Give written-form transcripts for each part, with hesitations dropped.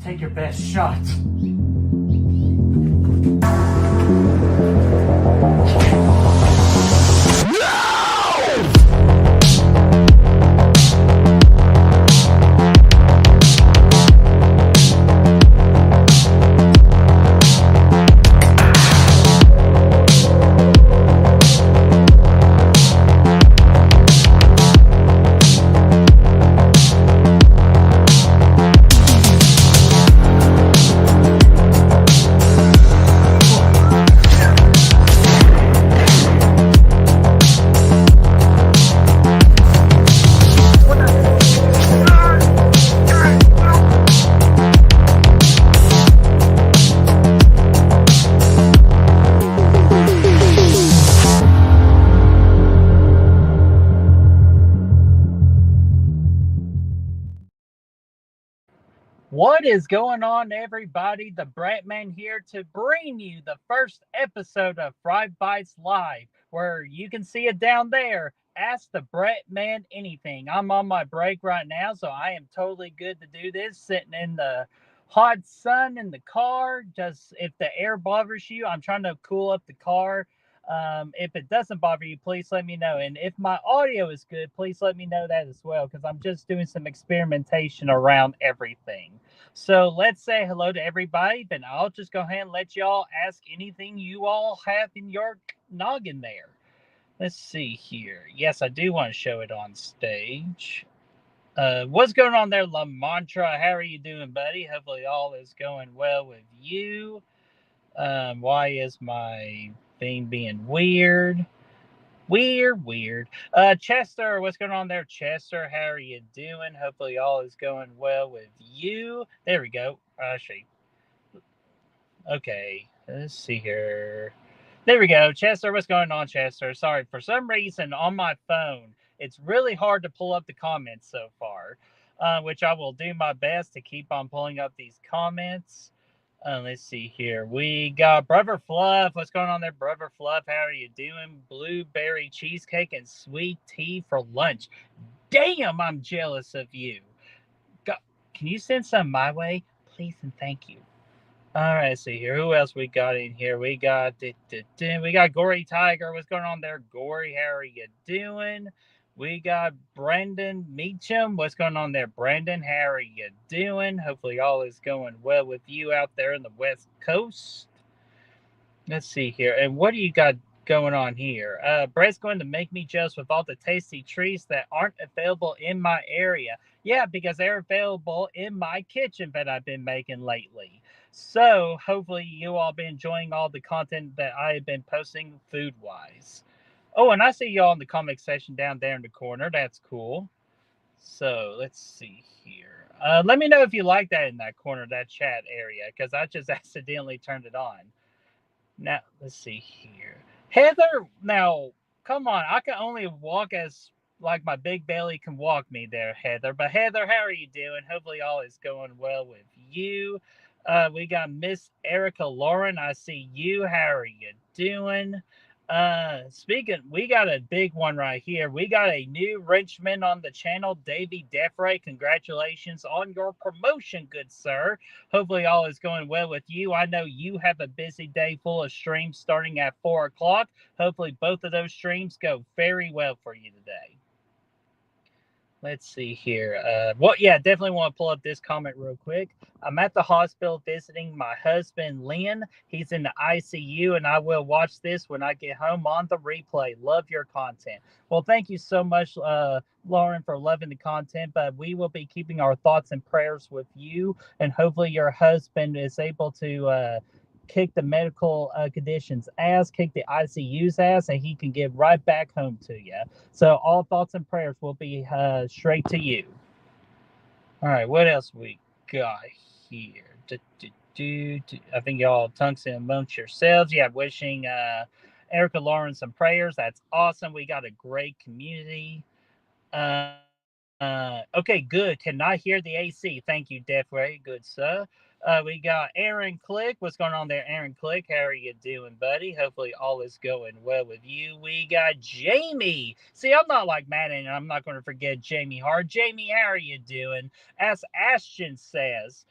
Take your best shot. What is going on, everybody? The BrettMan here to bring you the first episode of Fright Live, where you can see it down there. Ask the BrettMan anything. I'm on my break right now, so I am totally good to do this, sitting in the hot sun in the car. Just if the air bothers you, I'm trying to cool up the car. If it doesn't bother you, please let me know. And if my audio is good, please let me know that as well, because I'm just doing some experimentation around everything. So let's say hello to everybody. Then I'll just go ahead and let y'all ask anything you all have in your noggin there. Let's see here. Yes, I do want to show it on stage. What's going on there, La Mantra? How are you doing, buddy? Hopefully all is going well with you. Why is my thing being weird? Weird. Chester, what's going on there, Chester? How are you doing? Hopefully all is going well with you. There we go. Actually, okay. Let's see here. There we go. Chester, what's going on, Chester? Sorry, for some reason on my phone, it's really hard to pull up the comments so far, which I will do my best to keep on pulling up these comments. Let's see here. We got Brother Fluff. What's going on there, Brother Fluff? How are you doing? Blueberry cheesecake and sweet tea for lunch. Damn, I'm jealous of you. Can you send some my way? Please and thank you. All right, let's see here. Who else we got in here? We got Gory Tiger. What's going on there, Gory? How are you doing? We got Brandon Meacham. What's going on there, Brandon? How are you doing? Hopefully all is going well with you out there in the West Coast. Let's see here. And what do you got going on here? Brett's going to make me jealous with all the tasty treats that aren't available in my area. Yeah, because they're available in my kitchen that I've been making lately. So hopefully you all been enjoying all the content that I have been posting food-wise. Oh, and I see y'all in the comment section down there in the corner. That's cool. So let's see here. Let me know if you like that in that corner, that chat area, because I just accidentally turned it on. Now, let's see here. Heather, now, come on. I can only walk as, like, my big belly can walk me there, Heather. But, Heather, how are you doing? Hopefully all is going well with you. We got Miss Erica Lauren. I see you. How are you doing? Speaking, we got a big one right here. We got a new wrenchman on the channel, Davey Defray. Congratulations on your promotion, good sir. Hopefully all is going well with you. I know you have a busy day full of streams starting at 4 o'clock. Hopefully both of those streams go very well for you today. Let's see here. Yeah, definitely want to pull up this comment real quick. I'm at the hospital visiting my husband, Lynn. He's in the ICU, and I will watch this when I get home on the replay. Love your content. Well, thank you so much, Lauren, for loving the content, but we will be keeping our thoughts and prayers with you, and hopefully your husband is able to kick the medical conditions ass, kick the ICU's ass, and he can get right back home to you. So all thoughts and prayers will be straight to you. All right, what else we got here? I think y'all tungsten amongst yourselves. Yeah, wishing Erica Lauren some prayers. That's awesome. We got a great community. Okay, good. Cannot hear the AC. Thank you, Defray. Good, sir. We got Aaron Click. What's going on there, Aaron Click? How are you doing, buddy? Hopefully all is going well with you. We got Jamie. See, I'm not like Madden, and I'm not going to forget Jamie Hart. Jamie, how are you doing? As Ashton says,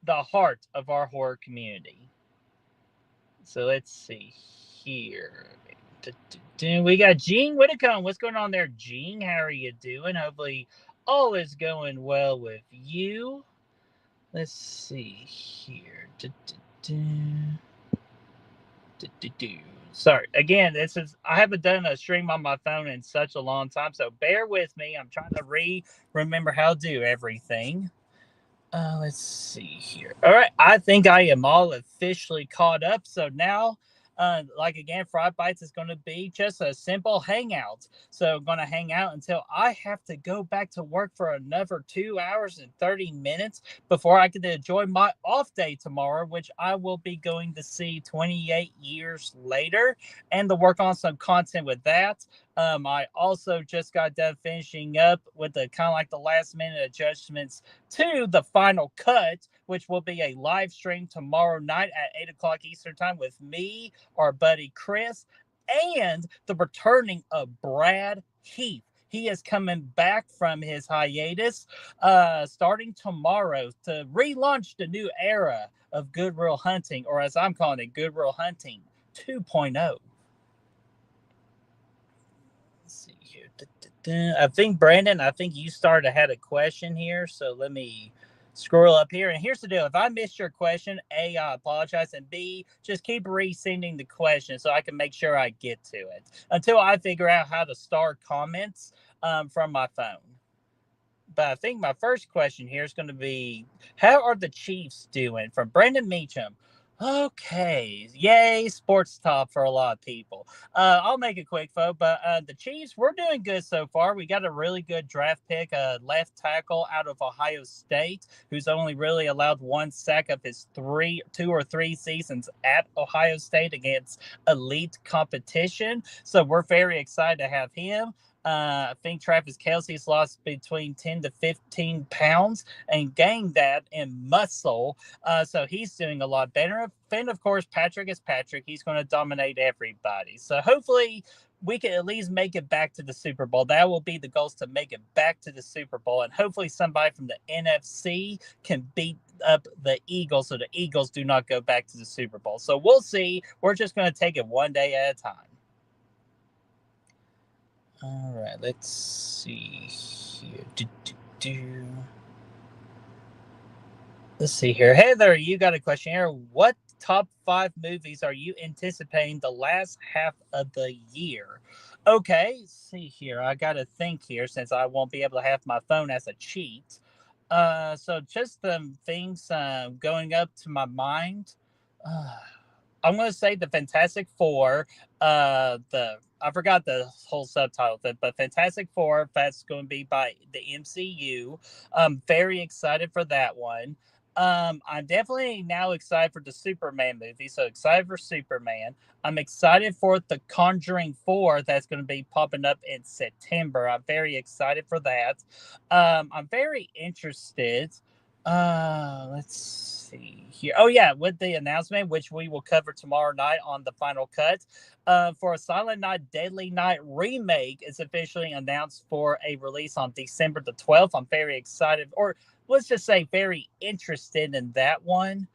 the heart of our horror community. So let's see here. We got Gene Whitacombe. What's going on there, Gene? How are you doing? Hopefully, all is going well with you. Let's see here. Sorry. Again, this is I haven't done a stream on my phone in such a long time, so bear with me. I'm trying to remember how to do everything. Let's see here. All right, I think I am all officially caught up. So now, like again, Fright Bites is going to be just a simple hangout. So I'm going to hang out until I have to go back to work for another 2 hours and 30 minutes before I can enjoy my off day tomorrow, which I will be going to see 28 years later and to work on some content with that. I also just got done finishing up with the kind of like the last minute adjustments to the final cut, which will be a live stream tomorrow night at 8 o'clock Eastern Time with me, our buddy Chris, and the returning of Brad Heath. He is coming back from his hiatus starting tomorrow to relaunch the new era of Good Will Hunting, or as I'm calling it, Good Will Hunting 2.0. Let's see here. I think Brandon, I think you had a question here, so let me scroll up here. And here's the deal: if I missed your question, A, I apologize, and B, just keep resending the question so I can make sure I get to it until I figure out how to start comments from my phone. But I think my first question here is going to be, how are the Chiefs doing? From Brendan Meacham. Okay, yay, sports talk for a lot of people. I'll make it quick, folks. But the Chiefs, we're doing good so far. We got a really good draft pick, left tackle out of Ohio State, who's only really allowed one sack of his 2 or 3 seasons at Ohio State against elite competition. So we're very excited to have him. I think Travis Kelce's lost between 10 to 15 pounds and gained that in muscle. So he's doing a lot better. And of course, Patrick is Patrick. He's going to dominate everybody. So hopefully we can at least make it back to the Super Bowl. That will be the goal, to make it back to the Super Bowl. And hopefully somebody from the NFC can beat up the Eagles so the Eagles do not go back to the Super Bowl. So we'll see. We're just going to take it one day at a time. All right, let's see here. Let's see here. Heather, you got a question here. What top 5 movies are you anticipating the last half of the year? Okay, let's see here. I got to think here since I won't be able to have my phone as a cheat. So just the things going up to my mind. I'm going to say the Fantastic Four. I forgot the whole subtitle, but Fantastic Four. That's going to be by the MCU. I'm very excited for that one. I'm definitely now excited for the Superman movie. So excited for Superman. I'm excited for the Conjuring 4 that's going to be popping up in September. I'm very excited for that. I'm very interested. Let's see here. Oh yeah, with the announcement, which we will cover tomorrow night on the final cut, for a Silent Night, Deadly Night remake is officially announced for a release on December the 12th. I'm very excited, or let's just say very interested in that one.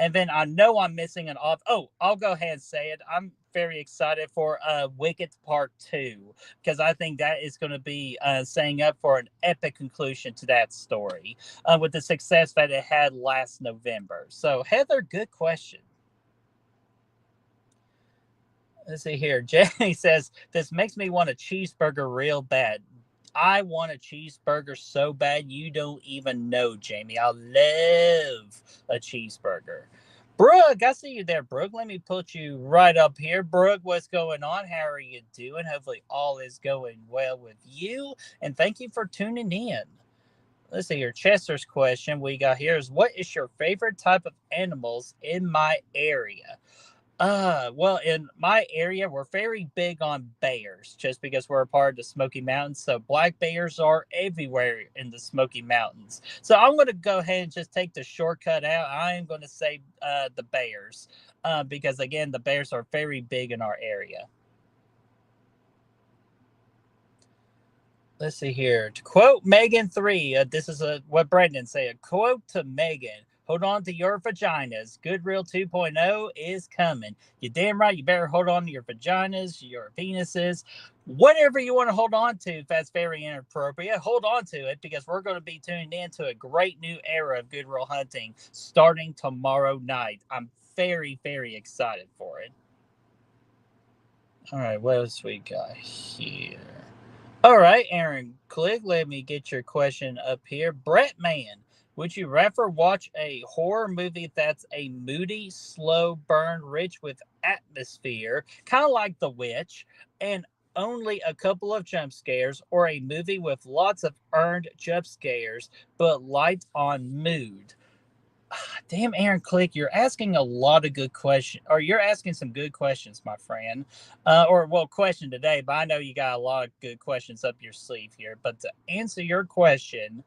And then I know I'm missing an off. Oh, I'll go ahead and say it. I'm very excited for Wicked Part 2 because I think that is going to be setting up for an epic conclusion to that story with the success that it had last November. So, Heather, good question. Let's see here. Jenny says, this makes me want a cheeseburger real bad. I want a cheeseburger so bad you don't even know, Jamie. I love a cheeseburger. Brooke, I see you there, Brooke. Let me put you right up here. Brooke, what's going on? How are you doing? Hopefully all is going well with you. And thank you for tuning in. Let's see here. Chester's question we got here is, what is your favorite type of animals in my area? Well, in my area, we're very big on bears just because we're a part of the Smoky Mountains. So black bears are everywhere in the Smoky Mountains. So I'm going to go ahead and just take the shortcut out. I am going to say the bears because, again, the bears are very big in our area. Let's see here. To quote Megan 3, this is what Brendan said. Quote to Megan. hold on to your vaginas. Good Real 2.0 is coming. You damn right, you better hold on to your vaginas, your penises, whatever you want to hold on to. If that's very inappropriate, hold on to it, because we're going to be tuning in to a great new era of Good Real hunting starting tomorrow night. I'm very, very excited for it. All right, what else we got here? All right, Aaron Click, let me get your question up here. BrettMan, would you rather watch a horror movie that's a moody, slow burn rich with atmosphere, kind of like The Witch, and only a couple of jump scares, or a movie with lots of earned jump scares but light on mood? Damn, Aaron Click, you're asking a lot of good questions, or you're asking some good questions, my friend. Question today, but I know you got a lot of good questions up your sleeve here. But to answer your question,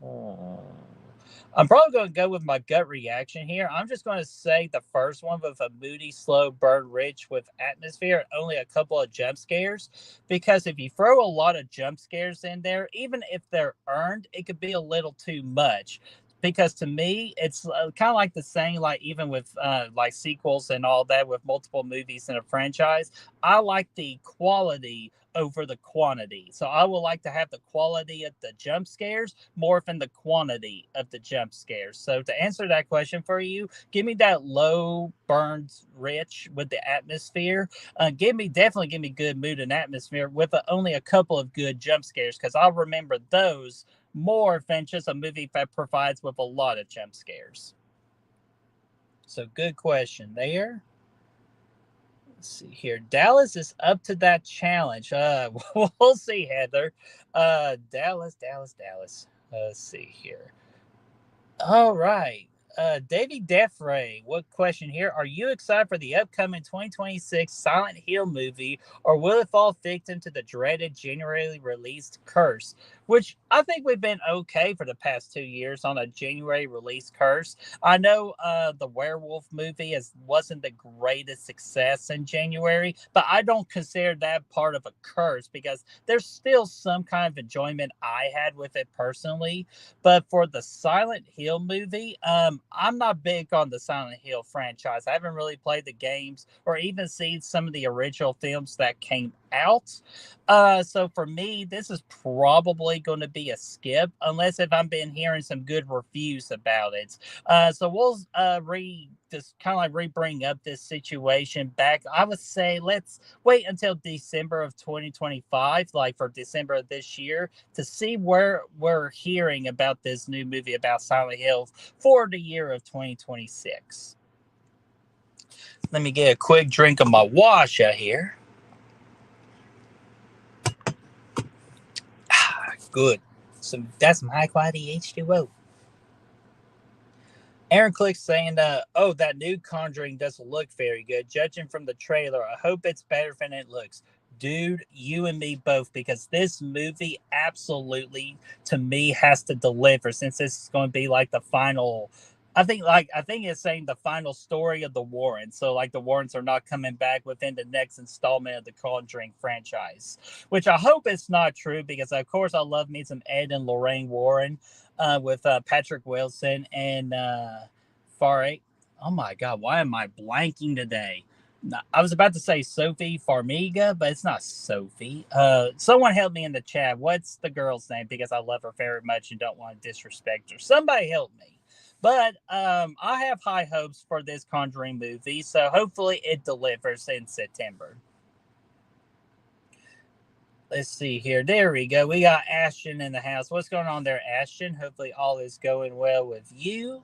I'm probably going to go with my gut reaction here. I'm just going to say the first one, with a moody, slow burn rich with atmosphere, only a couple of jump scares. Because if you throw a lot of jump scares in there, even if they're earned, it could be a little too much. Because to me, it's kind of like the saying, like even with like sequels and all that, with multiple movies in a franchise, I like the quality over the quantity. So I would like to have the quality of the jump scares more than the quantity of the jump scares. So to answer that question for you, give me that low burned rich with the atmosphere. Definitely give me good mood and atmosphere with only a couple of good jump scares, because I'll remember those more than just a movie that provides with a lot of jump scares. So good question there. Let's see here. Dallas is up to that challenge. We'll see, Heather. Dallas. Let's see here. All right. Davey Defray, what question here? Are you excited for the upcoming 2026 Silent Hill movie, or will it fall victim to the dreaded January released Curse? Which I think we've been okay for the past 2 years on a January release Curse. I know the werewolf movie wasn't the greatest success in January, but I don't consider that part of a curse, because there's still some kind of enjoyment I had with it personally. But for the Silent Hill movie, I'm not big on the Silent Hill franchise. I haven't really played the games or even seen some of the original films that came out. So for me, this is probably going to be a skip, unless if I've been hearing some good reviews about it. So we'll just kind of like re-bring up this situation back. I would say let's wait until December of 2025, like for December of this year, to see where we're hearing about this new movie about Silent Hill for the year of 2026. Let me get a quick drink of my washer here. Good. That's some high quality H2O. Aaron Click's saying, that new Conjuring doesn't look very good. Judging from the trailer, I hope it's better than it looks. Dude, you and me both, because this movie absolutely, to me, has to deliver, since this is going to be like the final. I think it's saying the final story of the Warrens. So like the Warrens are not coming back within the next installment of the Conjuring franchise, which I hope it's not true, because of course I love me some Ed and Lorraine Warren, with Patrick Wilson and Fright. Oh my God, why am I blanking today? I was about to say Sophie Farmiga, but it's not Sophie. Someone help me in the chat. What's the girl's name? Because I love her very much and don't want to disrespect her. Somebody help me. But I have high hopes for this Conjuring movie, so hopefully it delivers in September. Let's see here. There we go. We got Ashton in the house. What's going on there, Ashton? Hopefully all is going well with you.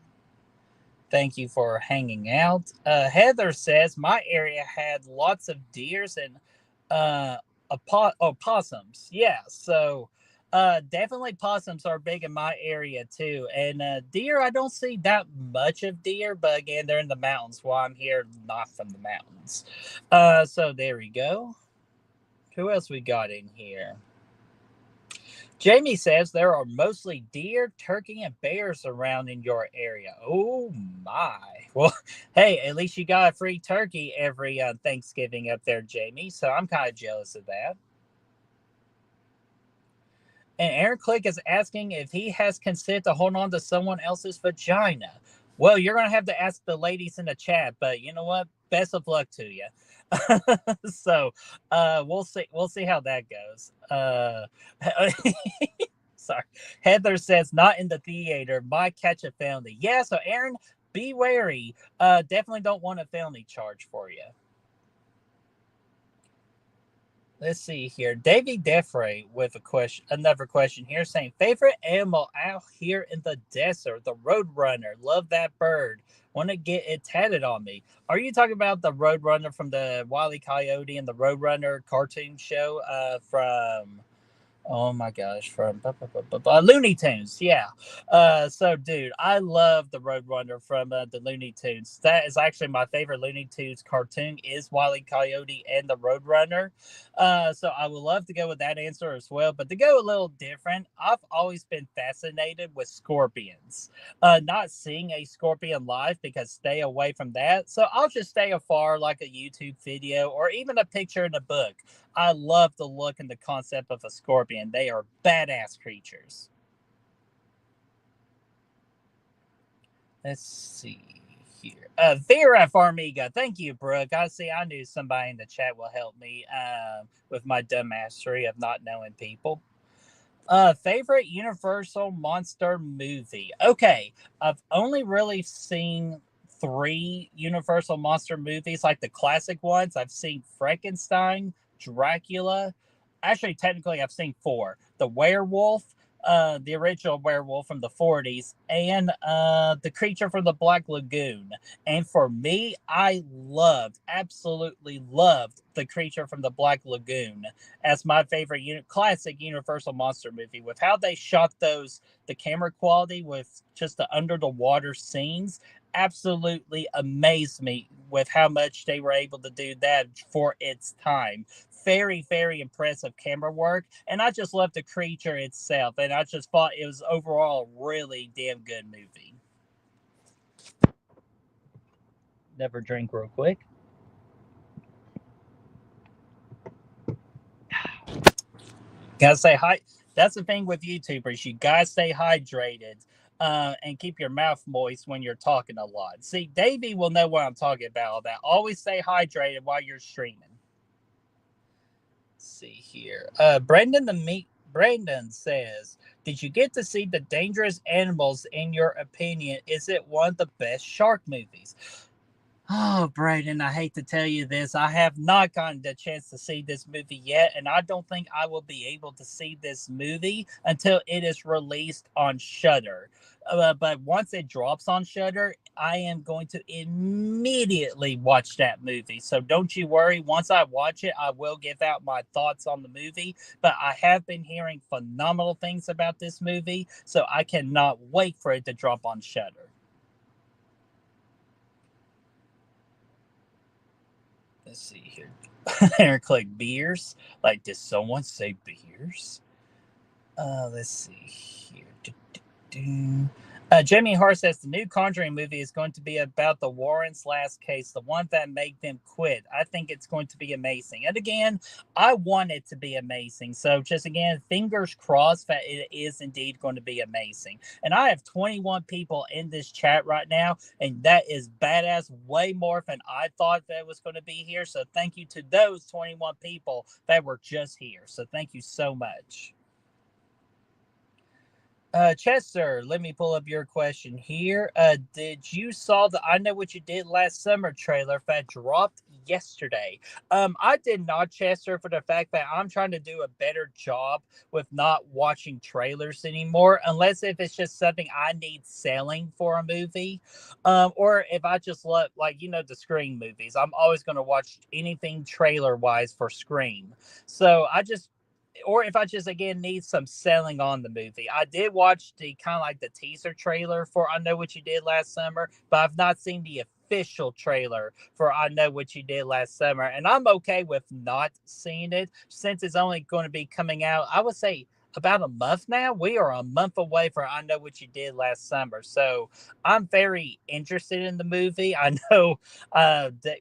Thank you for hanging out. Heather says, my area had lots of deers and possums. Yeah, so definitely possums are big in my area too. And deer, I don't see that much of deer, but again, they're in the mountains while I'm here, not from the mountains. So there we go. Who else we got in here? Jamie says there are mostly deer, turkey, and bears around in your area. Oh my. Well, hey, at least you got a free turkey every Thanksgiving up there, Jamie. So I'm kind of jealous of that. And Aaron Click is asking if he has consent to hold on to someone else's vagina. Well, you're going to have to ask the ladies in the chat, but you know what? Best of luck to you. So, we'll see. We'll see how that goes. Sorry. Heather says, not in the theater. Might catch a felony. Yeah, so Aaron, be wary. Definitely don't want a felony charge for you. Let's see here. Davey Defray with a question, another question here saying, favorite animal out here in the desert, the Roadrunner. Love that bird. Want to get it tatted on me. Are you talking about the Roadrunner from the Wile E. Coyote and the Roadrunner cartoon show from oh my gosh, from Looney Tunes, yeah. So, dude, I love the Roadrunner from the Looney Tunes. That is actually my favorite Looney Tunes cartoon is Wile E. Coyote and the Roadrunner. So I would love to go with that answer as well. But to go a little different, I've always been fascinated with scorpions. Not seeing a scorpion live because stay away from that. So I'll just stay afar like a YouTube video or even a picture in a book. I love the look and the concept of a scorpion. They are badass creatures. Let's see here. Vera Farmiga. Thank you, Brooke. I knew somebody in the chat will help me with my dumbassery of not knowing people. Favorite Universal monster movie. Okay, I've only really seen 3 Universal monster movies, like the classic ones. I've seen Frankenstein, Dracula. Actually, technically, I've seen 4. The Werewolf, the original werewolf from the 40s, and the creature from the Black Lagoon. And for me, I absolutely loved the creature from the Black Lagoon as my favorite classic Universal monster movie. With how they shot the camera quality with just the under the water scenes, absolutely amazed me with how much they were able to do that for its time. Very, very impressive camera work, and I just loved the creature itself, and I just thought it was overall a really damn good movie. Never drink real quick. Gotta say hi. That's the thing with YouTubers. You gotta stay hydrated and keep your mouth moist when you're talking a lot. See, Davey will know what I'm talking about. That always stay hydrated while you're streaming. Let's see here. Brandon says, "Did you get to see the Dangerous Animals? In your opinion, is it one of the best shark movies?" Oh, Brayden, I hate to tell you this. I have not gotten the chance to see this movie yet, and I don't think I will be able to see this movie until it is released on Shudder. But once it drops on Shudder, I am going to immediately watch that movie. So don't you worry. Once I watch it, I will give out my thoughts on the movie. But I have been hearing phenomenal things about this movie, so I cannot wait for it to drop on Shudder. Let's see here. Aaron click beers. Like, did someone say beers? Let's see here. Jamie Hart says the new Conjuring movie is going to be about the Warrens' last case, the one that made them quit. I think it's going to be amazing. And again, I want it to be amazing. So just again, fingers crossed that it is indeed going to be amazing. And I have 21 people in this chat right now, and that is badass, way more than I thought that was going to be here. So thank you to those 21 people that were just here. So thank you so much. Chester, let me pull up your question here. Did you saw the I Know What You Did Last Summer trailer that dropped yesterday? I did not, Chester, for the fact that I'm trying to do a better job with not watching trailers anymore, unless if it's just something I need selling for a movie, or if I just love, like, the Scream movies. I'm always going to watch anything trailer wise for Scream. So or if I just again need some selling on the movie. I did watch the kind of like the teaser trailer for I Know What You Did Last Summer, but I've not seen the official trailer for I Know What You Did Last Summer. And I'm okay with not seeing it since it's only going to be coming out, I would say, about a month now. We are a month away from I Know What You Did Last Summer. So I'm very interested in the movie. I know that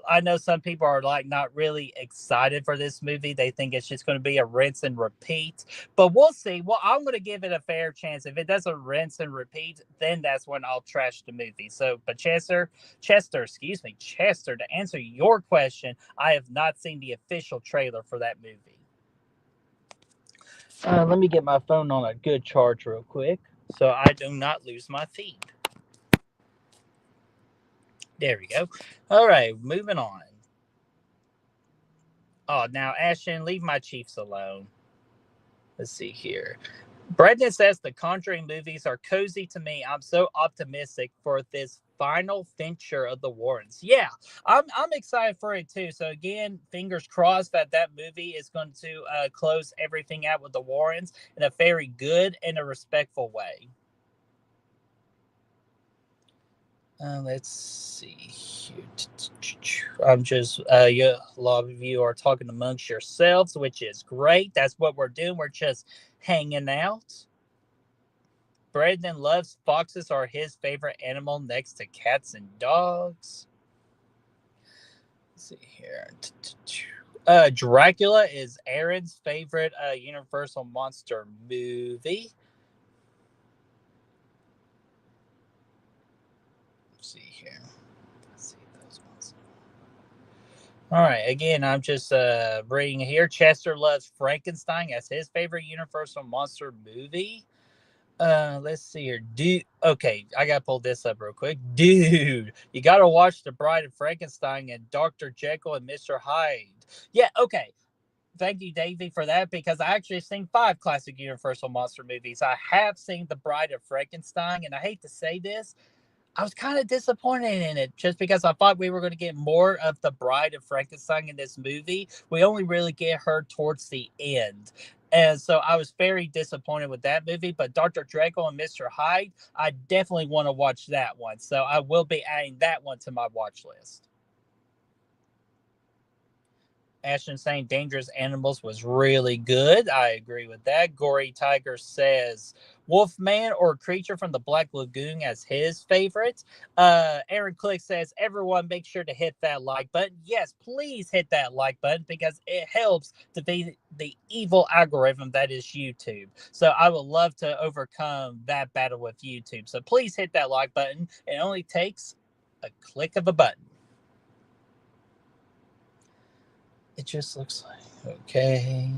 I know some people are like not really excited for this movie. They think it's just going to be a rinse and repeat, but we'll see. Well, I'm going to give it a fair chance. If it doesn't rinse and repeat, then that's when I'll trash the movie. So, but Chester, to answer your question, I have not seen the official trailer for that movie. Let me get my phone on a good charge real quick so I do not lose my feed. There we go. All right, moving on. Oh, now Ashton, leave my Chiefs alone. Let's see here. Brendan says the Conjuring movies are cozy to me. I'm so optimistic for this final venture of the Warrens. Yeah, I'm excited for it too. So again, fingers crossed that that movie is going to close everything out with the Warrens in a very good and a respectful way. Let's see here. I'm just, a lot of you are talking amongst yourselves, which is great. That's what we're doing. We're just hanging out. Brendan loves foxes are his favorite animal next to cats and dogs. Let's see here. Dracula is Aaron's favorite Universal monster movie. Let's see here. Let's see those ones. All right. Again, I'm just reading here. Chester loves Frankenstein as his favorite Universal monster movie. Let's see here. Okay, I gotta pull this up real quick. Dude, you gotta watch The Bride of Frankenstein and Dr. Jekyll and Mr. Hyde. Yeah, okay. Thank you, Davey, for that because I actually seen 5 classic Universal monster movies. I have seen The Bride of Frankenstein, and I hate to say this, I was kind of disappointed in it just because I thought we were going to get more of the Bride of Frankenstein in this movie. We only really get her towards the end. And so I was very disappointed with that movie. But Dr. Jekyll and Mr. Hyde, I definitely want to watch that one. So I will be adding that one to my watch list. Ashton saying Dangerous Animals was really good. I agree with that. Gory Tiger says Wolfman or Creature from the Black Lagoon as his favorite. Aaron Click says everyone make sure to hit that like button. Yes, please hit that like button because it helps to be the evil algorithm that is YouTube. So I would love to overcome that battle with YouTube. So please hit that like button. It only takes a click of a button. It just looks like okay.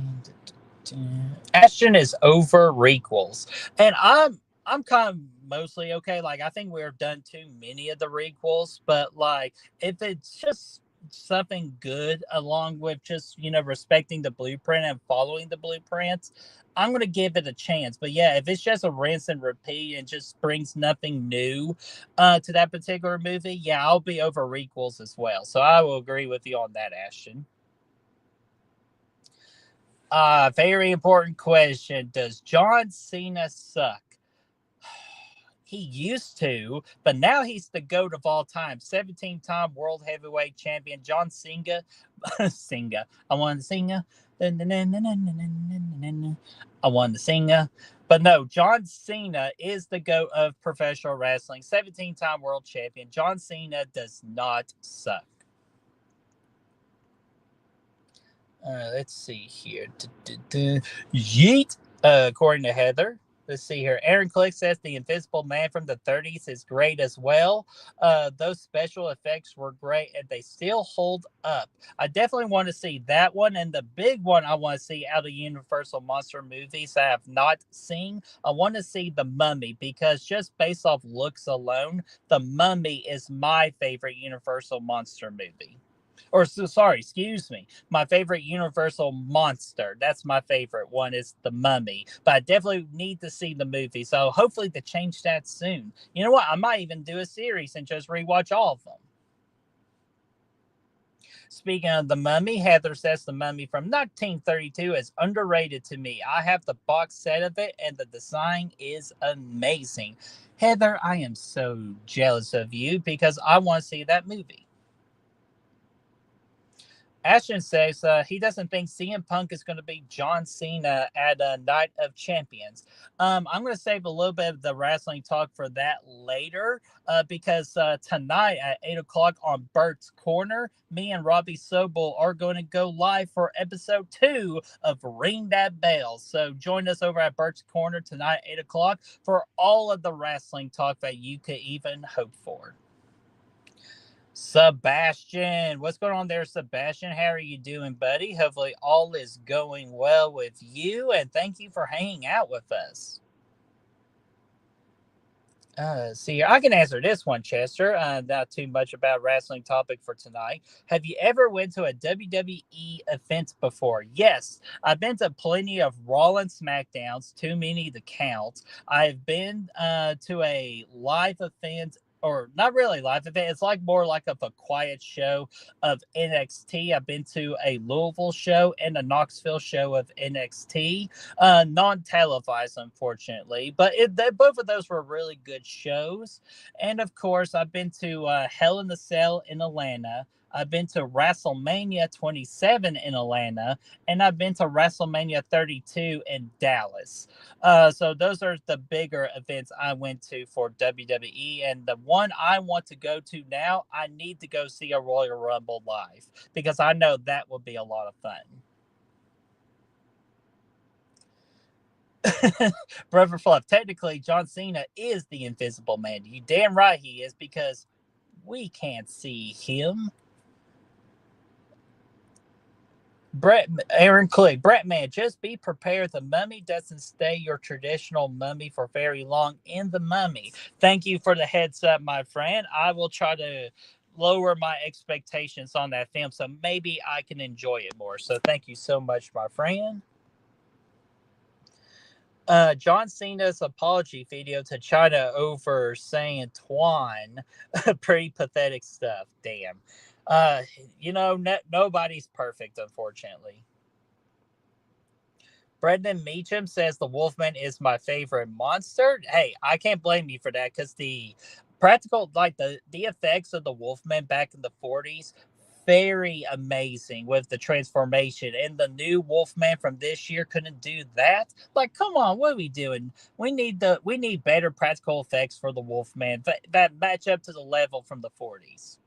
Ashton is over requels, and I'm kind of mostly okay. Like I think we've done too many of the requels, but like if it's just something good along with just respecting the blueprint and following the blueprints, I'm gonna give it a chance. But yeah, if it's just a rinse and repeat and just brings nothing new to that particular movie, yeah, I'll be over requels as well. So I will agree with you on that, Ashton. Very important question. Does John Cena suck? He used to, but now he's the GOAT of all time. 17-time world heavyweight champion John Cena. Cena. I want to sing. I want to sing. But no, John Cena is the GOAT of professional wrestling. 17-time world champion. John Cena does not suck. Let's see here. Yeet. According to Heather. Let's see here. Aaron Click says the Invisible Man from the 30s is great as well. Those special effects were great and they still hold up. I definitely want to see that one. And the big one I want to see out of Universal Monster movies I have not seen, I want to see The Mummy because just based off looks alone, The Mummy is my favorite Universal Monster movie. Or so sorry, excuse me. My favorite Universal monster. That's my favorite one is the Mummy. But I definitely need to see the movie. So hopefully they change that soon. You know what? I might even do a series and just rewatch all of them. Speaking of the Mummy, Heather says the Mummy from 1932 is underrated to me. I have the box set of it and the design is amazing. Heather, I am so jealous of you because I want to see that movie. Ashton says he doesn't think CM Punk is going to be John Cena at Night of Champions. I'm going to save a little bit of the wrestling talk for that later because tonight at 8 o'clock on Bert's Corner, me and Robbie Sobel are going to go live for episode 2 of Ring That Bell. So join us over at Bert's Corner tonight, 8 o'clock, for all of the wrestling talk that you could even hope for. Sebastian, what's going on there, Sebastian? How are you doing, buddy? Hopefully all is going well with you, and thank you for hanging out with us. See, I can answer this one, Chester. Not too much about wrestling topic for tonight. Have you ever went to a WWE event before? Yes, I've been to plenty of Raw and SmackDowns, too many to count. I've been to a live event, or not really live event. It's like more like of a quiet show of NXT. I've been to a Louisville show and a Knoxville show of NXT, non-televised, unfortunately, but both of those were really good shows. And of course, I've been to Hell in the Cell in Atlanta. I've been to WrestleMania 27 in Atlanta, and I've been to WrestleMania 32 in Dallas. So those are the bigger events I went to for WWE. And the one I want to go to now, I need to go see a Royal Rumble live because I know that will be a lot of fun. Brother Fluff, technically, John Cena is the Invisible Man. You damn right he is because we can't see him. Aaron Clegg, BrettMan, just be prepared. The mummy doesn't stay your traditional mummy for very long in the mummy. Thank you for the heads up, my friend. I will try to lower my expectations on that film so maybe I can enjoy it more. So thank you so much, my friend. John Cena's apology video to China over saying Twan. Pretty pathetic stuff. Damn. Uh, nobody's perfect, unfortunately. Brendan Meacham says the Wolfman is my favorite monster. Hey, I can't blame you for that because the practical, like the effects of the Wolfman back in the 40s, very amazing with the transformation. And the new Wolfman from this year couldn't do that. Like, come on, what are we doing? We need better practical effects for the Wolfman that match up to the level from the 40s.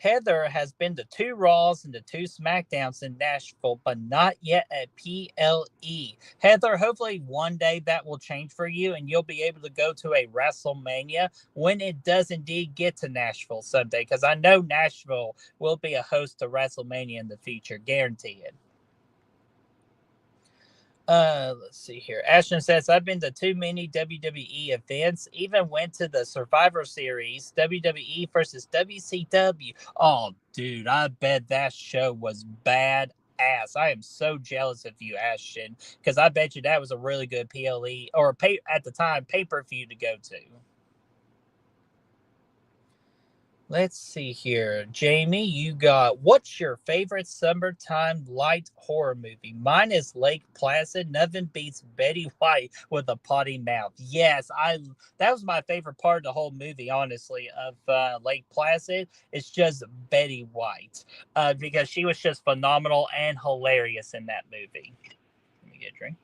Heather has been to 2 Raws and to 2 SmackDowns in Nashville, but not yet at PLE. Heather, hopefully one day that will change for you and you'll be able to go to a WrestleMania when it does indeed get to Nashville someday, because I know Nashville will be a host to WrestleMania in the future, guaranteed. Let's see here. Ashton says, I've been to too many WWE events, even went to the Survivor Series, WWE versus WCW. Oh, dude, I bet that show was bad ass. I am so jealous of you, Ashton, because I bet you that was a really good PLE or at the time pay-per-view to go to. Let's see here. Jamie, you got, what's your favorite summertime light horror movie? Mine is Lake Placid. Nothing beats Betty White with a potty mouth. Yes, that was my favorite part of the whole movie, honestly, of Lake Placid. It's just Betty White because she was just phenomenal and hilarious in that movie. Let me get a drink.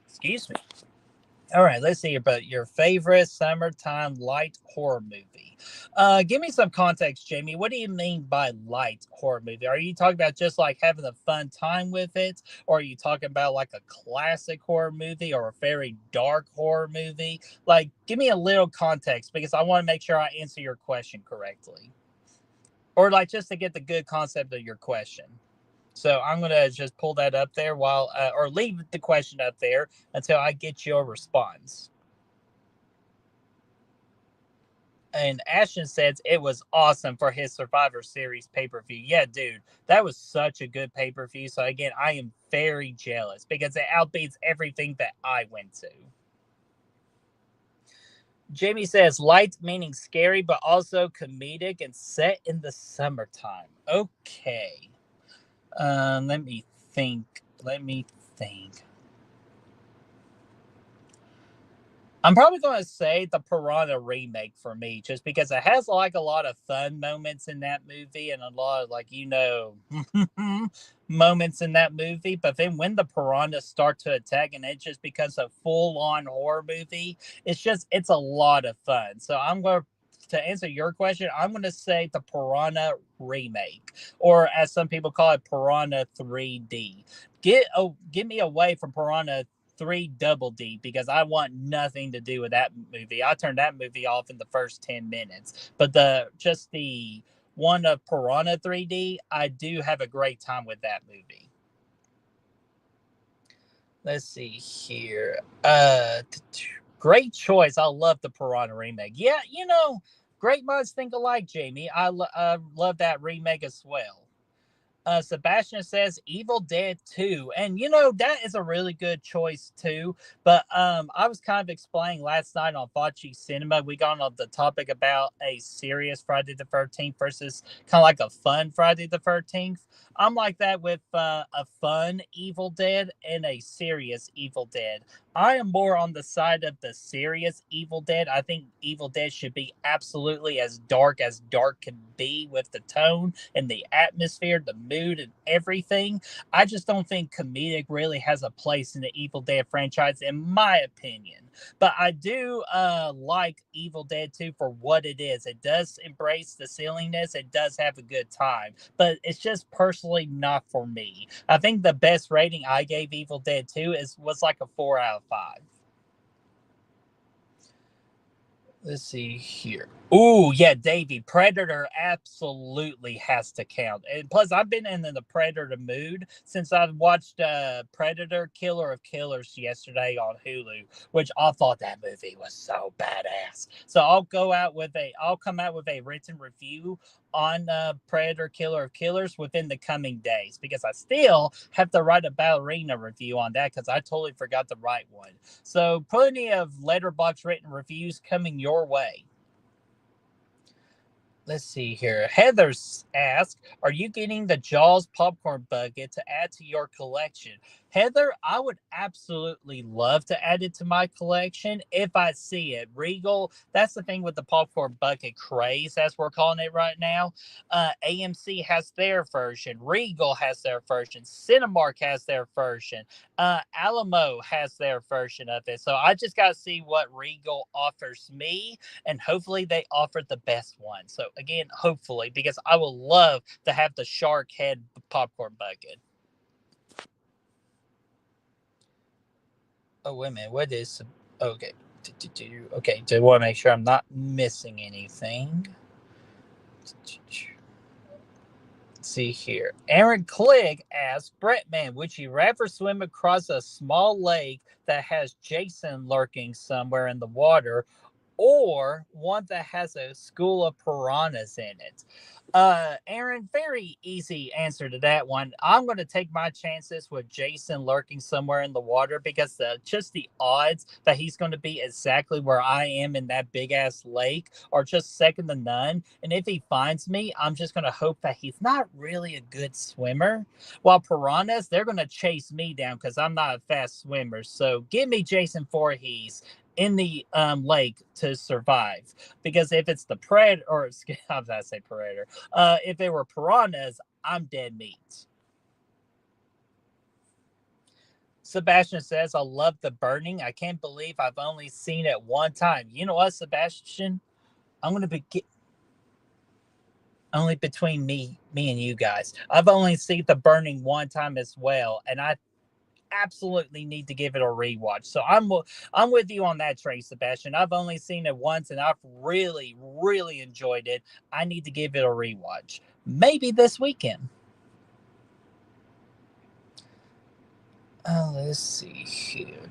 Excuse me. All right, let's see about your favorite summertime light horror movie. Give me some context, Jamie. What do you mean by light horror movie? Are you talking about just like having a fun time with it? Or are you talking about like a classic horror movie or a very dark horror movie? Like, give me a little context because I want to make sure I answer your question correctly. Or like just to get the good concept of your question. So I'm going to just pull that up there or leave the question up there until I get your response. And Ashton says it was awesome for his Survivor Series pay-per-view. Yeah, dude, that was such a good pay-per-view. So again, I am very jealous because it outbeats everything that I went to. Jamie says light meaning scary, but also comedic and set in the summertime. Okay. Let me think. I'm probably going to say the Piranha remake for me, just because it has like a lot of fun moments in that movie and a lot of moments in that movie. But then when the piranhas start to attack and it just becomes a full on horror movie, it's a lot of fun. So I'm going to answer your question. I'm going to say the Piranha remake, or as some people call it, Piranha 3D. Get me away from Piranha 3 Double D, because I want nothing to do with that movie. I turned that movie off in the first 10 minutes. But the one of Piranha 3D, I do have a great time with that movie. Let's see here. Great choice. I love the Piranha remake. Yeah, great minds think alike, Jamie. I love that remake as well. Sebastian says Evil Dead 2. And that is a really good choice too. But I was kind of explaining last night on Fachi Cinema. We got on the topic about a serious Friday the 13th versus kind of like a fun Friday the 13th. I'm like that with a fun Evil Dead and a serious Evil Dead. I am more on the side of the serious Evil Dead. I think Evil Dead should be absolutely as dark can be, with the tone and the atmosphere, the mood, and everything. I just don't think comedic really has a place in the Evil Dead franchise, in my opinion. But I do like Evil Dead 2 for what it is. It does embrace the silliness. It does have a good time. But it's just personally not for me. I think the best rating I gave Evil Dead 2 was like a 4 out of 5. Let's see here. Ooh, yeah, Davey. Predator absolutely has to count. And plus, I've been in the Predator mood since I watched Predator Killer of Killers yesterday on Hulu, which I thought that movie was so badass. So I'll come out with a written review on Predator Killer of Killers within the coming days, because I still have to write a ballerina review on that because I totally forgot to write one. So plenty of letterbox written reviews coming your way. Let's see here. Heather's asked, are you getting the Jaws popcorn bucket to add to your collection? Heather, I would absolutely love to add it to my collection if I see it. Regal, that's the thing with the popcorn bucket craze, as we're calling it right now. AMC has their version. Regal has their version. Cinemark has their version. Alamo has their version of it. So I just got to see what Regal offers me, and hopefully they offer the best one. So again, hopefully, because I would love to have the shark head popcorn bucket. Oh, wait a minute. What is... Okay. Okay, do want to make sure I'm not missing anything. Let's see here. Aaron Clegg asks, BrettMan, would you rather swim across a small lake that has Jason lurking somewhere in the water, or one that has a school of piranhas in it? Aaron, very easy answer to that one. I'm going to take my chances with Jason lurking somewhere in the water, because just the odds that he's going to be exactly where I am in that big ass lake are just second to none. And if he finds me, I'm just going to hope that he's not really a good swimmer. While piranhas, they're going to chase me down because I'm not a fast swimmer. So give me Jason Voorhees in the lake to survive. Because if it's the predator, or I was going to say predator, if they were piranhas, I'm dead meat. Sebastian says, I love The Burning. I can't believe I've only seen it one time. You know what, Sebastian? I'm going to be only between me and you guys. I've only seen The Burning one time as well, and I absolutely need to give it a rewatch. So I'm with you on that train, Sebastian. I've only seen it once and I've really, really enjoyed it. I need to give it a rewatch. Maybe this weekend. Let's see here.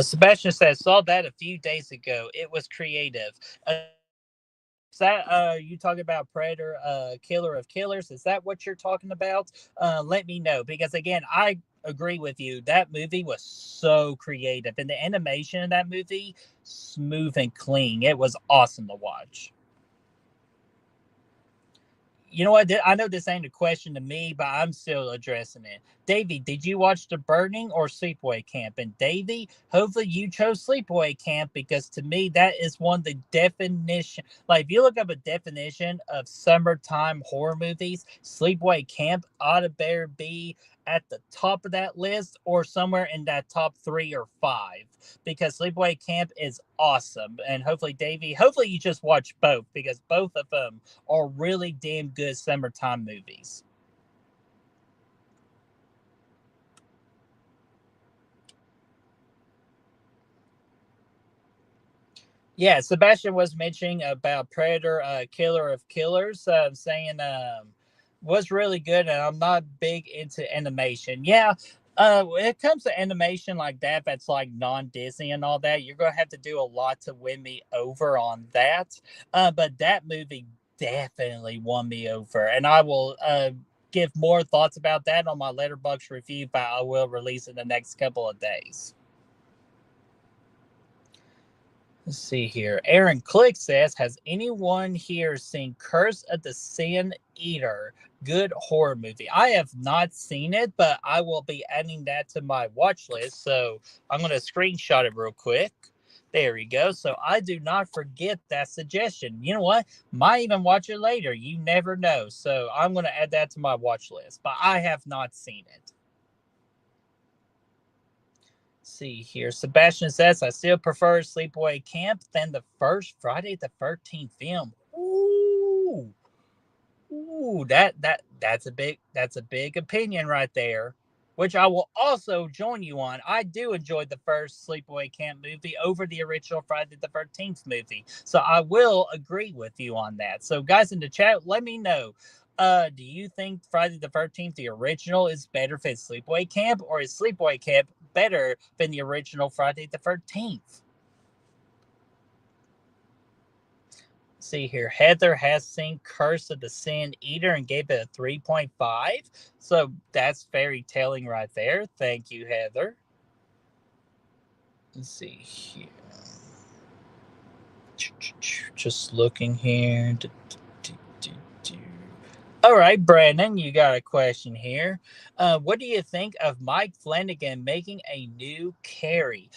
Sebastian says, saw that a few days ago. It was creative. Is that you talking about Predator Killer of Killers? Is that what you're talking about? Let me know, because again, I agree with you. That movie was so creative, and the animation in that movie, smooth and clean. It was awesome to watch. You know what? I know this ain't a question to me, but I'm still addressing it. Davey, did you watch The Burning or Sleepaway Camp? And Davey, hopefully you chose Sleepaway Camp because to me that is one of the definition. Like if you look up a definition of summertime horror movies, Sleepaway Camp ought to better be at the top of that list or somewhere in that top 3 or 5 because Sleepaway Camp is awesome. And hopefully, Davey, hopefully you just watch both because both of them are really damn good summertime movies. Yeah, Sebastian was mentioning about Predator, Killer of Killers, saying was really good, and I'm not big into animation. Yeah, when it comes to animation like that, that's like non-Disney and all that, you're gonna have to do a lot to win me over on that. But that movie definitely won me over, and I will give more thoughts about that on my Letterboxd review, but I will release in the next couple of days. Let's see here. Aaron Click says, "Has anyone here seen Curse of the Sin Eater? Good horror movie." I have not seen it, but I will be adding that to my watch list. So I'm going to screenshot it real quick. There we go. So I do not forget that suggestion. You know what? Might even watch it later. You never know. So I'm going to add that to my watch list, but I have not seen it. See here. Sebastian says, "I still prefer Sleepaway Camp than the first Friday the 13th film." Ooh. Ooh, that's a big opinion right there. Which I will also join you on. I do enjoy the first Sleepaway Camp movie over the original Friday the 13th movie. So I will agree with you on that. So guys in the chat, let me know. Do you think Friday the 13th, the original, is better than Sleepaway Camp, or is Sleepaway Camp better than the original Friday the 13th? See here, Heather has seen Curse of the Sin Eater and gave it a 3.5. So that's very telling right there. Thank you, Heather. Let's see here. Just looking here. All right, Brandon, you got a question here. What do you think of Mike Flanagan making a new Carrie?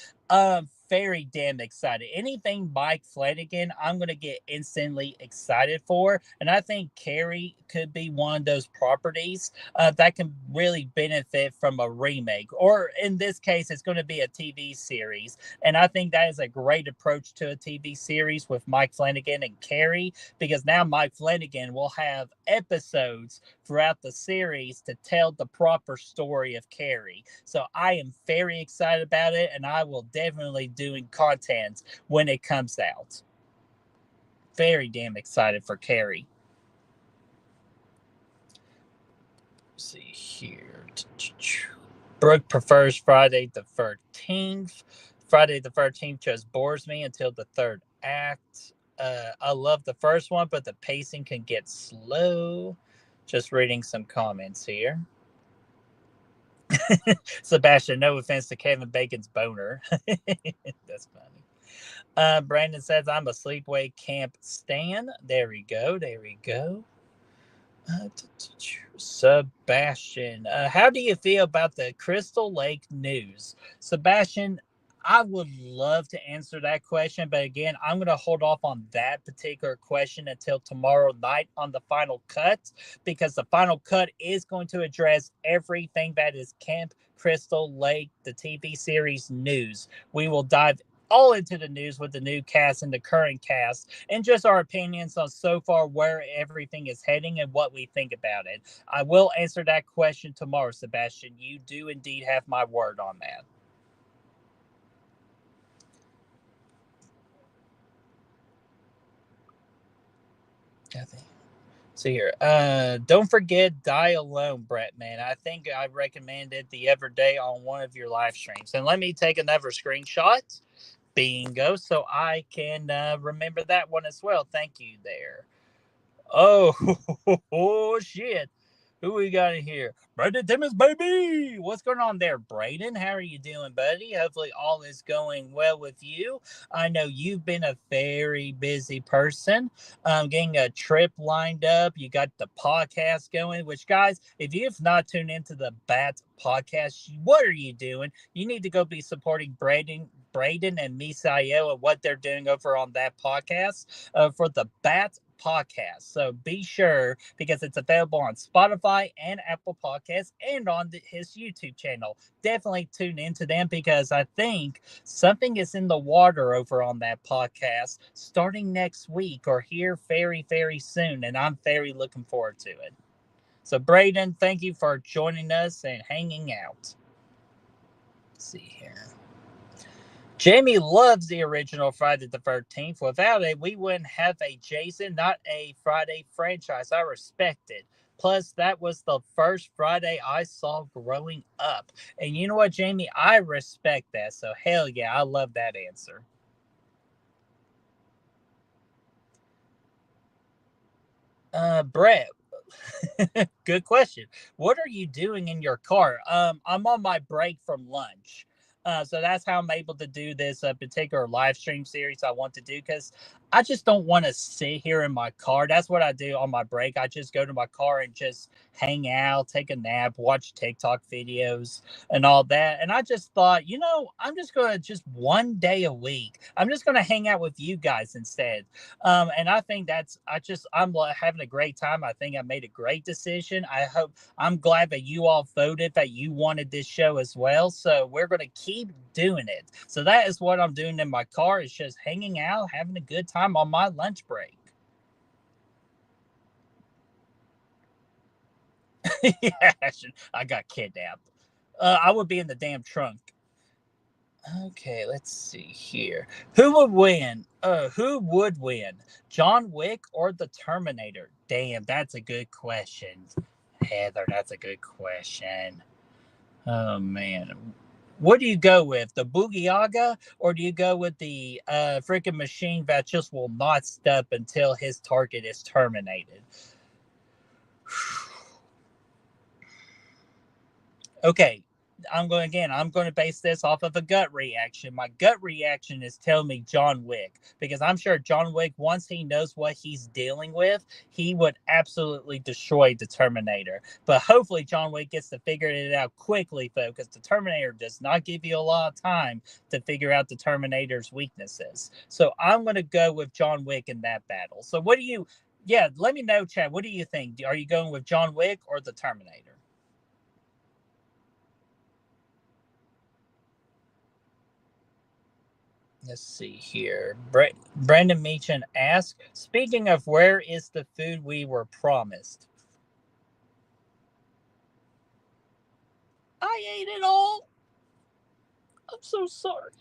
Very damn excited. Anything Mike Flanagan, I'm gonna get instantly excited for, and I think Carrie could be one of those properties that can really benefit from a remake, or in this case, it's going to be a TV series. And I think that is a great approach to a TV series with Mike Flanagan and Carrie because now Mike Flanagan will have episodes throughout the series to tell the proper story of Carrie. So I am very excited about it, and I will definitely doing content when it comes out. Very damn excited for Carrie. Let's see here. Brooke prefers Friday the 13th. Friday the 13th just bores me until the third act. I love the first one, but the pacing can get slow. Just reading some comments here. Sebastian, no offense to Kevin Bacon's boner. That's funny. Brandon says, "I'm a Sleepaway Camp stan." There we go. There we go. Sebastian, how do you feel about the Crystal Lake news? Sebastian, I would love to answer that question, but again, I'm going to hold off on that particular question until tomorrow night on the final cut because the final cut is going to address everything that is Camp Crystal Lake, the TV series news. We will dive all into the news with the new cast and the current cast and just our opinions on so far where everything is heading and what we think about it. I will answer that question tomorrow, Sebastian. You do indeed have my word on that. See here. Don't forget Die Alone, BrettMan. I think I recommended the other day on one of your live streams. And let me take another screenshot. Bingo. So I can remember that one as well. Thank you there. Oh, oh shit. Who we got in here? Brandon Timmons, baby! What's going on there, Braden? How are you doing, buddy? Hopefully all is going well with you. I know you've been a very busy person, getting a trip lined up. You got the podcast going, which, guys, if you have not tuned into the Bat podcast, what are you doing? You need to go be supporting Braden and Misael and what they're doing over on that podcast for the Bat podcast. So be sure, because it's available on Spotify and Apple Podcasts and on his YouTube channel. Definitely tune into them because I think something is in the water over on that podcast starting next week or here very, very soon. And I'm very looking forward to it. So, Braden, thank you for joining us and hanging out. Let's see here. Jamie loves the original Friday the 13th. Without it, we wouldn't have a Jason, not a Friday franchise. I respect it. Plus, that was the first Friday I saw growing up. And you know what, Jamie? I respect that. So, hell yeah, I love that answer. Brett, good question. What are you doing in your car? I'm on my break from lunch. So that's how I'm able to do this particular live stream series I want to do because I just don't want to sit here in my car. That's what I do on my break. I just go to my car and just hang out, take a nap, watch TikTok videos and all that. And I just thought, I'm just going to just one day a week, I'm just going to hang out with you guys instead. And I think I'm having a great time. I think I made a great decision. I'm glad that you all voted that you wanted this show as well. So we're going to keep doing it. So that is what I'm doing in my car, is just hanging out, having a good time on my lunch break. Yeah, I got kidnapped. I would be in the damn trunk. Okay, let's see here. Who would win? John Wick or the Terminator? Damn, that's a good question. Heather, that's a good question. Oh man. What do you go with? The Boogie Yaga, or do you go with the freaking machine that just will not stop until his target is terminated? Okay, I'm going to base this off of a gut reaction. My gut reaction is telling me John Wick, because I'm sure John Wick, once he knows what he's dealing with, he would absolutely destroy the Terminator. But hopefully John Wick gets to figure it out quickly, though, because the Terminator does not give you a lot of time to figure out the Terminator's weaknesses. So I'm going to go with John Wick in that battle. So yeah, let me know, Chad, what do you think? Are you going with John Wick or the Terminator? Let's see here. Brandon Meachin asks, speaking of, where is the food we were promised? I ate it all. I'm so sorry.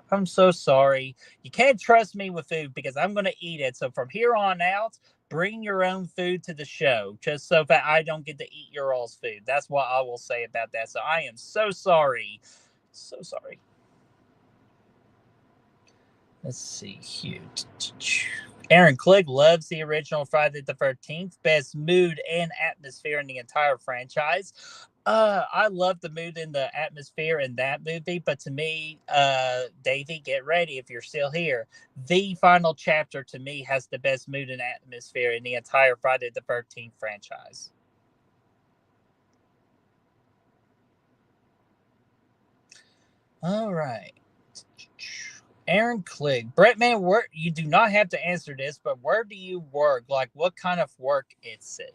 I'm so sorry. You can't trust me with food because I'm going to eat it. So from here on out, bring your own food to the show just so that I don't get to eat your all's food. That's what I will say about that. So I am so sorry. So sorry. Let's see here. Aaron Clegg loves the original Friday the 13th. Best mood and atmosphere in the entire franchise. I love the mood and the atmosphere in that movie, but to me, Davey, get ready if you're still here. The final chapter to me has the best mood and atmosphere in the entire Friday the 13th franchise. All right. Aaron Clegg. BrettMan, where you do not have to answer this, but where do you work? Like, what kind of work is it?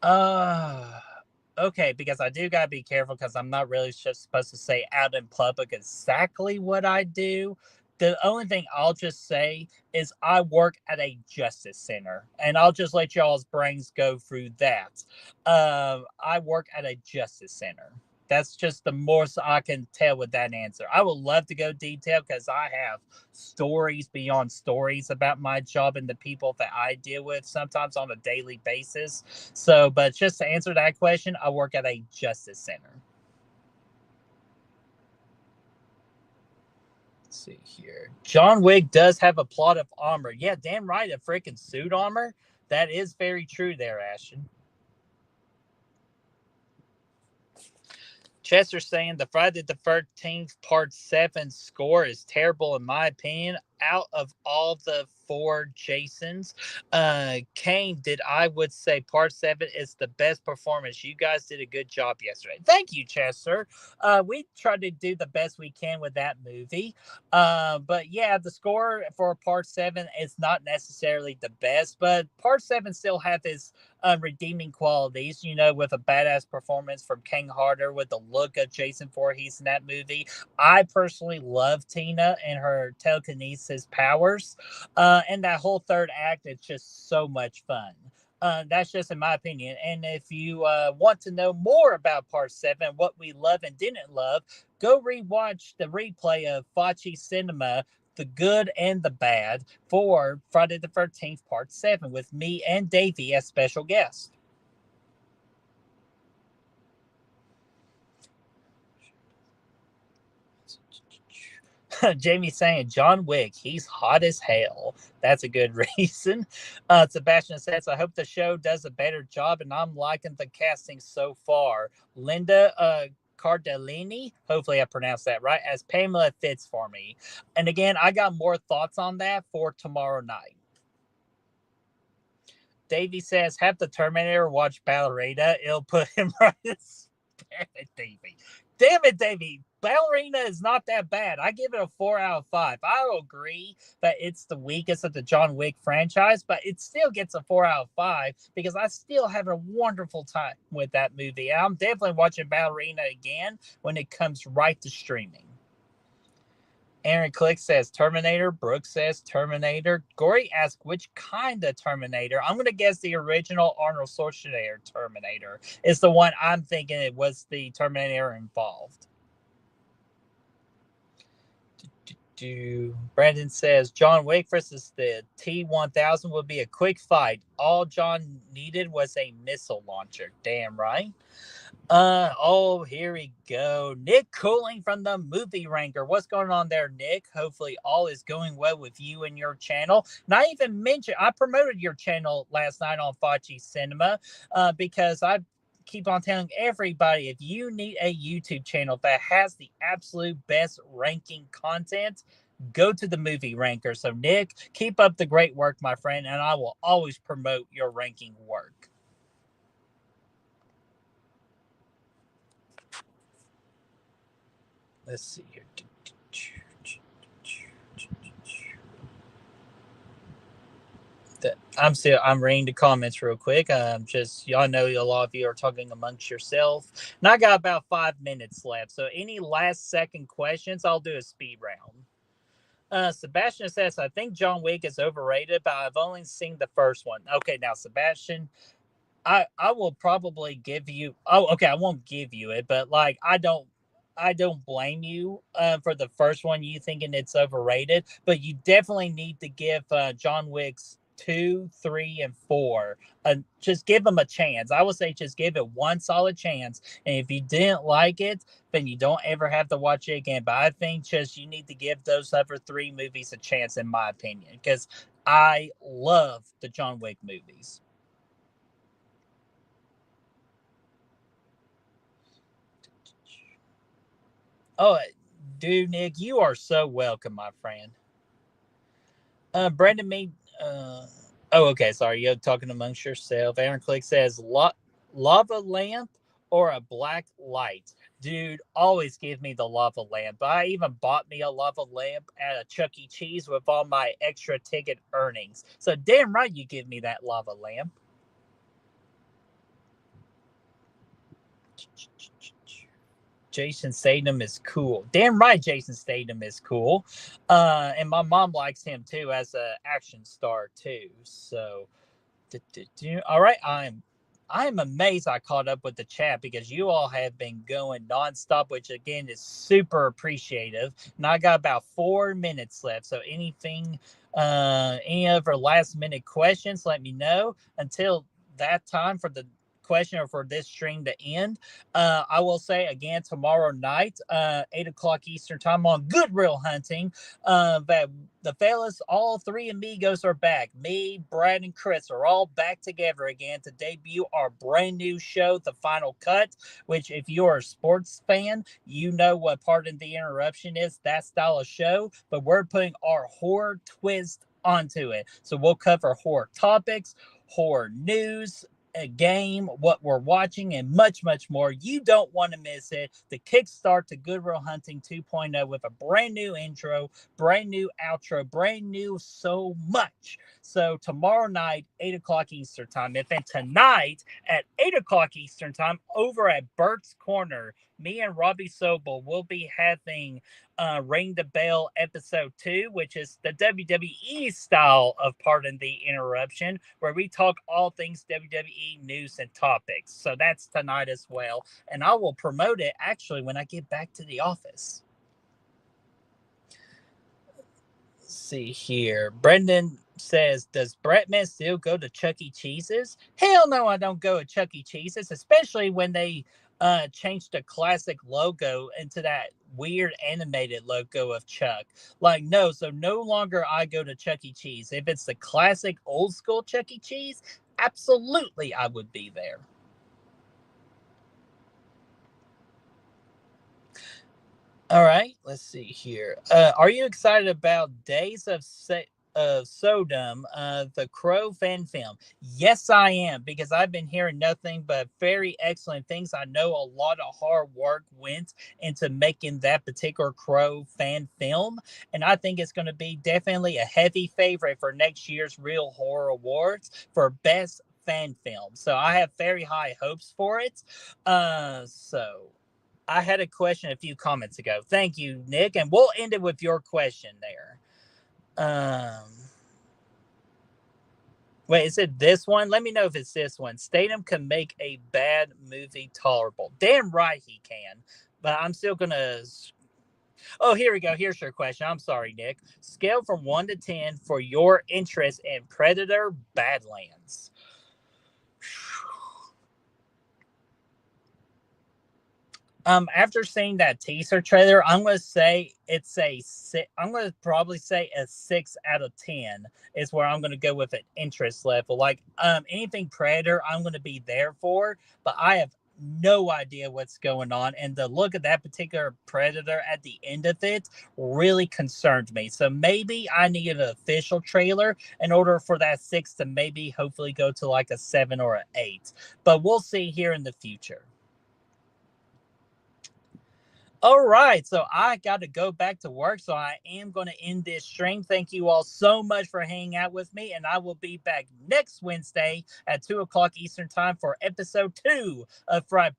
Uh okay, because I do gotta be careful because I'm not really just supposed to say out in public exactly what I do. The only thing I'll just say is I work at a justice center, and I'll just let y'all's brains go through that. I work at a justice center. That's just the most I can tell with that answer. I would love to go detail because I have stories beyond stories about my job and the people that I deal with sometimes on a daily basis. So, but just to answer that question, I work at a justice center. Let's see here. John Wick does have a plot of armor. Yeah, damn right, a freaking suit armor. That is very true there, Ashton. Chester saying the Friday the 13th Part 7 score is terrible, in my opinion. Out of all the four Jasons, Kane did, I would say, Part 7 is the best performance. You guys did a good job yesterday. Thank you, Chester. We tried to do the best we can with that movie. But yeah, the score for Part 7 is not necessarily the best, but Part 7 still have its redeeming qualities, you know, with a badass performance from King Harder, with the look of Jason Voorhees in that movie. I personally love Tina and her telekinesis powers. And that whole third act is just so much fun. That's just in my opinion. And if you want to know more about Part 7, what we love and didn't love, go rewatch the replay of Fachi Cinema, the good and the bad, for Friday the 13th Part 7 with me and Davey as special guests. Jamie saying John Wick, he's hot as hell. That's a good reason. Sebastian says, I hope the show does a better job, and I'm liking the casting so far. Linda Cardellini, hopefully I pronounced that right, as Pamela fits for me. And again, I got more thoughts on that for tomorrow night. Davey says, have the Terminator watch Ballerina. It'll put him right. Damn it, Davey. Damn it, Davey. Ballerina is not that bad. I give it a 4 out of 5. I agree that it's the weakest of the John Wick franchise, but it still gets a 4 out of 5 because I still have a wonderful time with that movie. I'm definitely watching Ballerina again when it comes right to streaming. Aaron Click says Terminator. Brooke says Terminator. Gory asks which kind of Terminator. I'm going to guess the original Arnold Schwarzenegger Terminator is the one I'm thinking it was the Terminator involved. Brandon says John Wick versus the T-1000 would be a quick fight. All John needed was a missile launcher. Damn right. Here we go. Nick Cooling from the Movie Ranker. What's going on there, Nick? Hopefully all is going well with you and your channel. And I even mentioned, I promoted your channel last night on Fachi Cinema because I keep on telling everybody, if you need a YouTube channel that has the absolute best ranking content, go to the Movie Ranker. So Nick, keep up the great work, my friend, and I will always promote your ranking work. Let's see here. I'm reading the comments real quick. Just y'all know a lot of you are talking amongst yourself, and I got about 5 minutes left. So any last second questions, I'll do a speed round. Sebastian says, I think John Wick is overrated, but I've only seen the first one. Okay, now Sebastian, I will probably give you. Oh, okay, I won't give you it, but like I don't blame you for the first one, you thinking it's overrated, but you definitely need to give John Wick's 2, 3, and 4. Just give them a chance. I would say just give it one solid chance. And if you didn't like it, then you don't ever have to watch it again. But I think just you need to give those other 3 movies a chance, in my opinion, because I love the John Wick movies. Oh, dude, Nick, you are so welcome, my friend. Brandon made. Okay, sorry. You're talking amongst yourself. Aaron Click says lava lamp or a black light. Dude, always give me the lava lamp. I even bought me a lava lamp at a Chuck E. Cheese with all my extra ticket earnings. So damn right you give me that lava lamp. Jason Statham is cool. Damn right, Jason Statham is cool. And my mom likes him too as an action star too. So, all right, I'm amazed I caught up with the chat because you all have been going nonstop, which again is super appreciative. And I got about 4 minutes left. So any other last minute questions, let me know. Until that time for the question or for this stream to end, I will say again tomorrow night, 8 o'clock Eastern time on Good Real Hunting, that the fellas, all three amigos are back. Me, Brad, and Chris are all back together again to debut our brand new show, The Final Cut, which if you're a sports fan, you know what Pardon the Interruption is, that style of show, but we're putting our horror twist onto it. So we'll cover horror topics, horror news, a game, what we're watching, and much, much more. You don't want to miss it. The kickstart to Good Real Hunting 2.0 with a brand new intro, brand new outro, brand new so much. So tomorrow night, 8 o'clock Eastern time. And then tonight at 8 o'clock Eastern time over at Bert's Corner, me and Robbie Sobel will be having Ring the Bell episode 2, which is the WWE style of Pardon the Interruption, where we talk all things WWE news and topics. So that's tonight as well. And I will promote it actually when I get back to the office. Let's see here. Brendan says, does BrettMan still go to Chuck E. Cheese's? Hell no, I don't go to Chuck E. Cheese's, especially when they changed the classic logo into that weird animated logo of Chuck. Like, no, so no longer I go to Chuck E. Cheese. If it's the classic old school Chuck E. Cheese, absolutely I would be there. All right, let's see here. Are you excited about Days of Sodom, the Crow fan film? Yes, I am, because I've been hearing nothing but very excellent things. I know a lot of hard work went into making that particular Crow fan film, and I think it's going to be definitely a heavy favorite for next year's Real Horror Awards for Best Fan Film. So I have very high hopes for it. So I had a question a few comments ago. Thank you, Nick, and we'll end it with your question there. Wait, is it this one? Let me know if it's this one. Statham can make a bad movie tolerable. Damn right he can. But I'm still gonna. Oh, here we go. Here's your question. I'm sorry, Nick. Scale from 1 to 10 for your interest in Predator Badlands. After seeing that teaser trailer, I'm gonna say it's a 6. I'm gonna probably say a 6 out of 10 is where I'm gonna go with an interest level. Like anything Predator, I'm gonna be there for, but I have no idea what's going on, and the look of that particular Predator at the end of it really concerned me. So maybe I need an official trailer in order for that 6 to maybe hopefully go to like a 7 or an 8. But we'll see here in the future. All right, so I got to go back to work, so I am going to end this stream. Thank you all so much for hanging out with me, and I will be back next Wednesday at 2 o'clock Eastern Time for episode 2 of Fright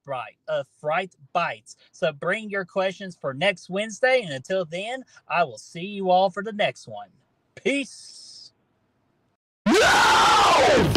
Bites. So bring your questions for next Wednesday, and until then, I will see you all for the next one. Peace. No!